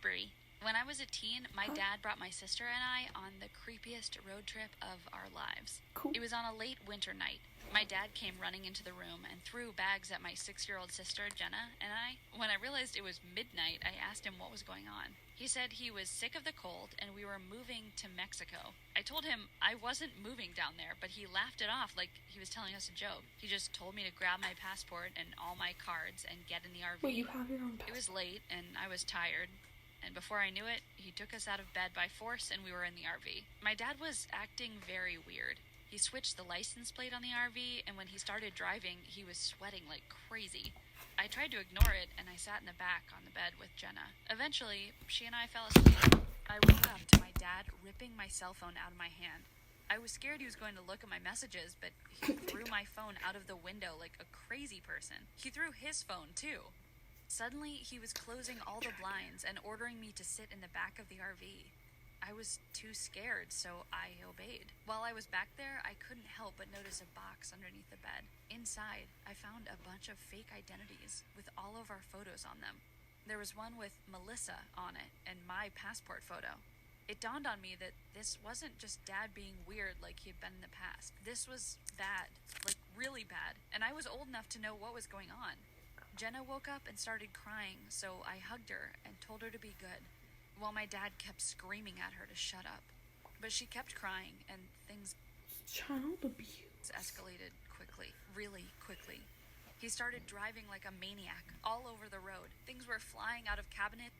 Bree. When I was a teen, my dad brought my sister and I on the creepiest road trip of our lives. Cool. It was on a late winter night. My dad came running into the room and threw bags at my 6-year-old sister, Jenna, and I. When I realized it was midnight, I asked him what was going on. He said he was sick of the cold and we were moving to Mexico. I told him I wasn't moving down there, but he laughed it off like he was telling us a joke. He just told me to grab my passport and all my cards and get in the RV. Wait, you have your own passport? It was late and I was tired. And before I knew it, he took us out of bed by force and we were in the RV. My dad was acting very weird. He switched the license plate on the RV, and when he started driving, he was sweating like crazy. I tried to ignore it, and I sat in the back on the bed with Jenna. Eventually, she and I fell asleep. I woke up to my dad ripping my cell phone out of my hand. I was scared he was going to look at my messages, but he threw my phone out of the window like a crazy person. He threw his phone, too. Suddenly, he was closing all the blinds and ordering me to sit in the back of the RV. I was too scared, so I obeyed. While I was back there, I couldn't help but notice a box underneath the bed. Inside, I found a bunch of fake identities with all of our photos on them. There was one with Melissa on it and my passport photo. It dawned on me that this wasn't just Dad being weird like he had been in the past. This was bad, like really bad, and I was old enough to know what was going on. Jenna woke up and started crying, so I hugged her and told her to be good, while my dad kept screaming at her to shut up. But she kept crying, and things Child abuse escalated quickly, really quickly. He started driving like a maniac all over the road. Things were flying out of cabinets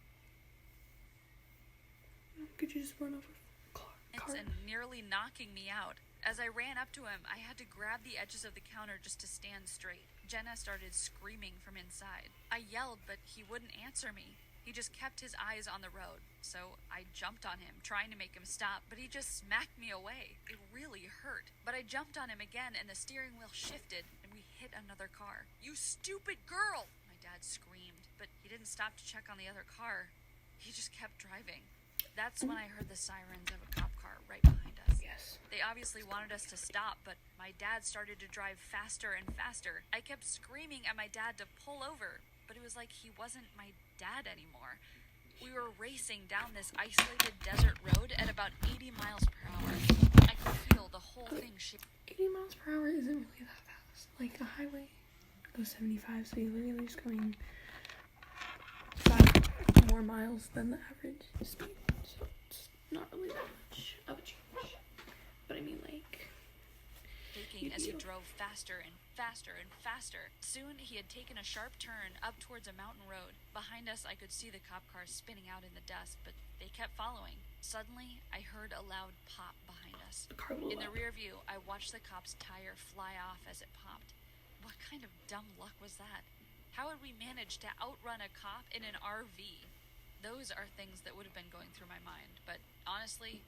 Could you just run over car? and nearly knocking me out. As I ran up to him, I had to grab the edges of the counter just to stand straight. Jenna started screaming from inside. I yelled, but he wouldn't answer me. He just kept his eyes on the road, so I jumped on him, trying to make him stop, but he just smacked me away. It really hurt. But I jumped on him again, and the steering wheel shifted, and we hit another car. "You stupid girl!" my dad screamed, but he didn't stop to check on the other car. He just kept driving. That's when I heard the sirens of a cop car right behind us. Yes. They obviously wanted us to stop, but my dad started to drive faster and faster. I kept screaming at my dad to pull over, but it was like he wasn't my dad anymore. We were racing down this isolated desert road at about 80 miles per hour. I could feel the whole thing shake. 80 miles per hour isn't really that fast. Like, a highway goes 75, so you're literally just going 5 more miles than the average speed. So it's not really that much of a change. But I mean, like, Shaking as he drove faster and faster and faster. Soon he had taken a sharp turn up towards a mountain road. Behind us, I could see the cop cars spinning out in the dust, but they kept following. Suddenly, I heard a loud pop behind us. the car blew In the up. rear view, I watched the cop's tire fly off as it popped. What kind of dumb luck was that? How had we managed to outrun a cop in an RV? Those are things that would have been going through my mind, but honestly,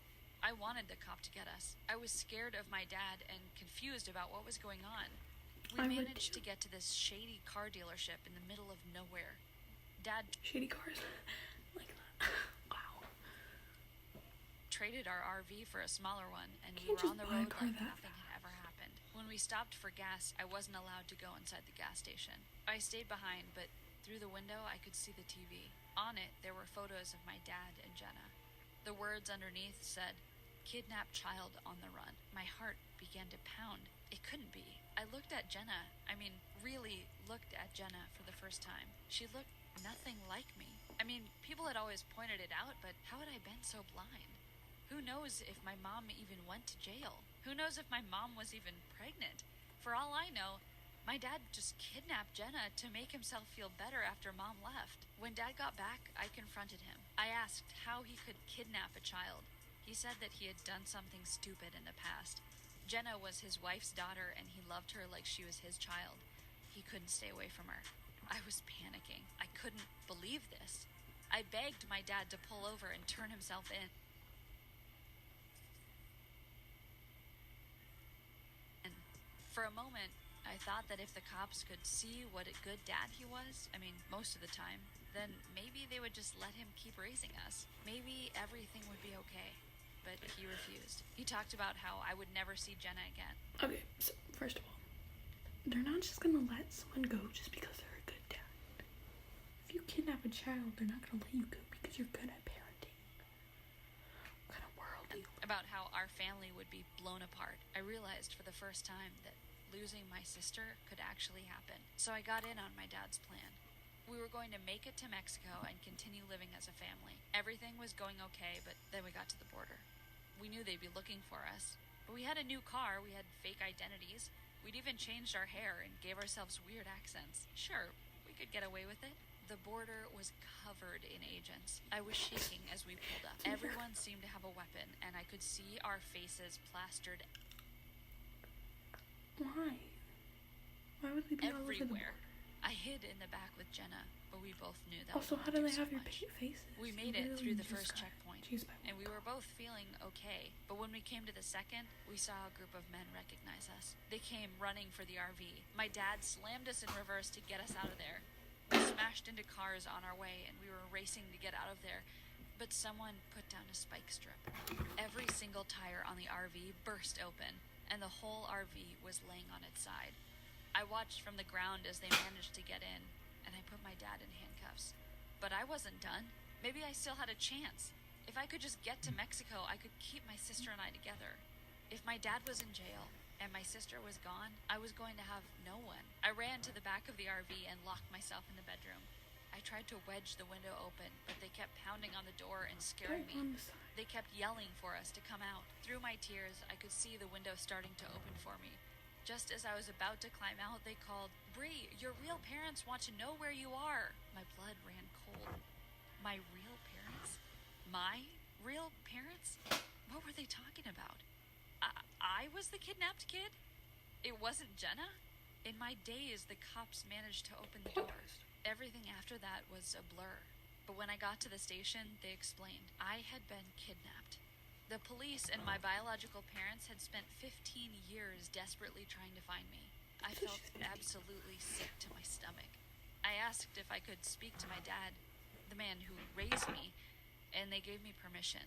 I wanted the cop to get us. I was scared of my dad and confused about what was going on. We I would managed too. to get to this shady car dealership in the middle of nowhere. Dad Shady cars. Like that. Wow. traded our RV for a smaller one, and we Can't were on just the buy a road car like that nothing had ever happened. When we stopped for gas, I wasn't allowed to go inside the gas station. I stayed behind, but through the window I could see the TV. On it, there were photos of my dad and Jenna. The words underneath said, "Kidnapped child on the run." My heart began to pound. It couldn't be. I looked at Jenna. Really looked at Jenna for the first time. She looked nothing like me. People had always pointed it out, but how had I been so blind? Who knows if my mom even went to jail? Who knows if my mom was even pregnant? For all I know, my dad just kidnapped Jenna to make himself feel better after Mom left. When Dad got back, I confronted him. I asked how he could kidnap a child. He said that he had done something stupid in the past. Jenna was his wife's daughter, and he loved her like she was his child. He couldn't stay away from her. I was panicking. I couldn't believe this. I begged my dad to pull over and turn himself in. And for a moment, I thought that if the cops could see what a good dad he was, most of the time, then maybe they would just let him keep raising us. Maybe everything would be okay. But he refused. He talked about how I would never see Jenna again. Okay, so first of all, they're not just gonna let someone go just because they're a good dad. If you kidnap a child, they're not gonna let you go because because you're good at parenting. What kind of world do you live in? About how our family would be blown apart, I realized for the first time that losing my sister could actually happen. So I got in on my dad's plan. We were going to make it to Mexico and continue living as a family. Everything was going okay, but then we got to the border. We knew they'd be looking for us. But we had a new car, we had fake identities. We'd even changed our hair and gave ourselves weird accents. Sure, we could get away with it. The border was covered in agents. I was shaking as we pulled up. Everyone seemed to have a weapon, and I could see our faces plastered Why? Why would they be all over the everywhere. border? I hid in the back with Jenna, but we both knew that Also, how do wouldn't they do have so your much. faces? We You made it really through the just first got checkpoint, cheese by and we were both feeling okay. But when we came to the second, we saw a group of men recognize us. They came running for the RV. My dad slammed us in reverse to get us out of there. We smashed into cars on our way, and we were racing to get out of there. But someone put down a spike strip. Every single tire on the RV burst open, and the whole RV was laying on its side. I watched from the ground as they managed to get in, and I put my dad in handcuffs. But I wasn't done. Maybe I still had a chance. If I could just get to Mexico, I could keep my sister and I together. If my dad was in jail and my sister was gone, I was going to have no one. I ran to the back of the RV and locked myself in the bedroom. I tried to wedge the window open, but they kept pounding on the door and scaring Right me. on the side. They kept yelling for us to come out. Through my tears, I could see the window starting to open for me. Just as I was about to climb out, they called, "Bree, your real parents want to know where you are." My blood ran cold. My real parents? My real parents? What were they talking about? I was the kidnapped kid? It wasn't Jenna? In my daze, the cops managed to open the door. Everything after that was a blur. But when I got to the station, they explained I had been kidnapped. The police and my biological parents had spent 15 years desperately trying to find me. I felt absolutely sick to my stomach. I asked if I could speak to my dad, the man who raised me, and they gave me permission.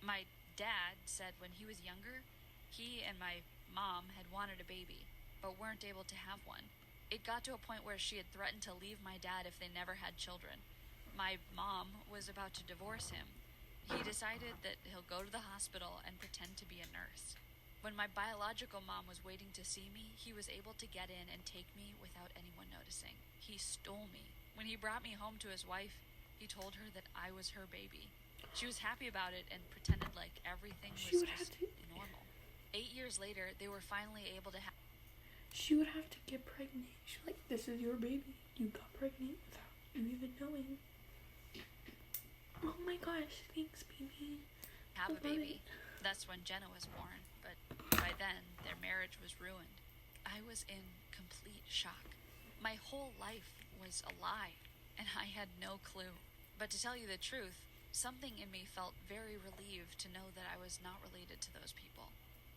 My dad said when he was younger, he and my mom had wanted a baby, but weren't able to have one. It got to a point where she had threatened to leave my dad if they never had children. My mom was about to divorce him. He decided that he'll go to the hospital and pretend to be a nurse. When my biological mom was waiting to see me, he was able to get in and take me without anyone noticing. He stole me. When he brought me home to his wife, he told her that I was her baby. She was happy about it and pretended like everything She was would have just to. normal. 8 years later, they were finally able to have. She would have to get pregnant. She's like, "This is your baby. You got pregnant without you even knowing." Oh my gosh! Thanks, baby. have a Love baby. it. That's when Jenna was born, but by then, their marriage was ruined. I was in complete shock. My whole life was a lie, and I had no clue. But to tell you the truth, something in me felt very relieved to know that I was not related to those people.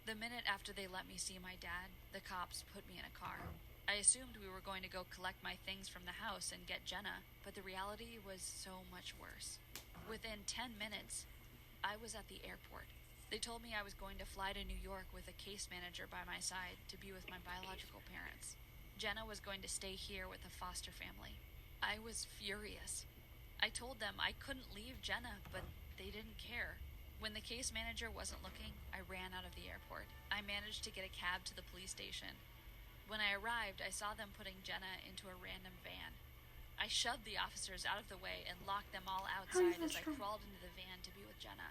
The minute after they let me see my dad, the cops put me in a car. I assumed we were going to go collect my things from the house and get Jenna, but the reality was so much worse. Within 10 minutes, I was at the airport. They told me I was going to fly to New York with a case manager by my side to be with my biological parents. Jenna was going to stay here with a foster family. I was furious. I told them I couldn't leave Jenna, but they didn't care. When the case manager wasn't looking, I ran out of the airport. I managed to get a cab to the police station. When I arrived, I saw them putting Jenna into a random van. I shoved the officers out of the way and locked them all outside as I crawled into the van to be with Jenna.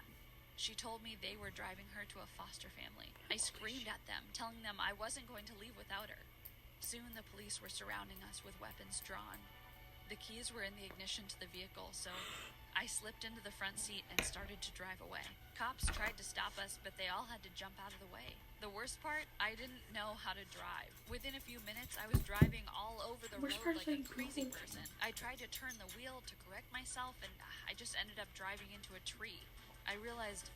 She told me they were driving her to a foster family. I screamed at them, telling them I wasn't going to leave without her. Soon the police were surrounding us with weapons drawn. The keys were in the ignition to the vehicle, so I slipped into the front seat and started to drive away. Cops tried to stop us, but they all had to jump out of the way. The worst part, I didn't know how to drive. Within a few minutes, I was driving all over the road like a crazy person. I tried to turn the wheel to correct myself, and I just ended up driving into a tree. I realized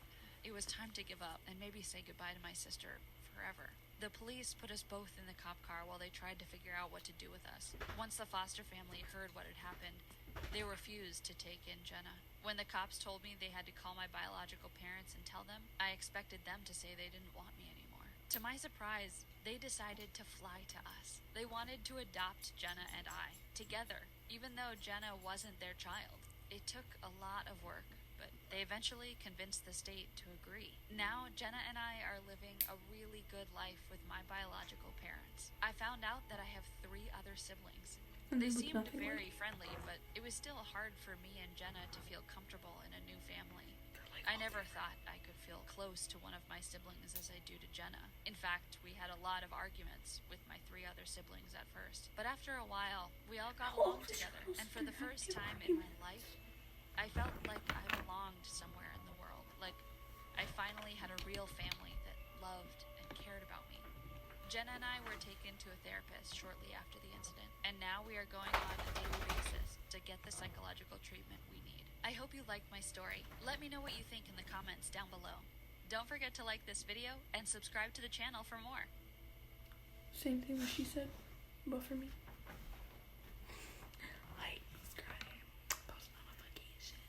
it was time to give up and maybe say goodbye to my sister forever. The police put us both in the cop car while they tried to figure out what to do with us. Once the foster family heard what had happened, they refused to take in Jenna. When the cops told me they had to call my biological parents and tell them, I expected them to say they didn't want me anymore. To my surprise, they decided to fly to us. They wanted to adopt Jenna and I, together, even though Jenna wasn't their child. It took a lot of work, but they eventually convinced the state to agree. Now, Jenna and I are living a really good life with my biological parents. I found out that I have 3 other siblings. And They look seemed nothing very like friendly, but it was still hard for me and Jenna to feel comfortable in a new family. they're like I all never there. thought I could feel close to one of my siblings as I do to Jenna. In fact, we had a lot of arguments with my 3 other siblings at first. But after a while, we all got How along old is together. your And for the sister? first How time do in you- my life, I felt like I belonged somewhere in the world. Like I finally had a real family that loved and cared about me. Jenna and I were taken to a therapist shortly after the incident, and now we are going on a daily basis to get the psychological treatment we need. I hope you liked my story. Let me know what you think in the comments down below. Don't forget to like this video and subscribe to the channel for more. Same thing what she said, but for me. Like, subscribe, post notifications,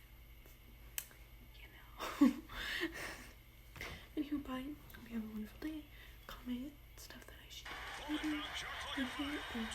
you know. Anywho, bye. Hope you have a wonderful day. Comment stuff that I should do. And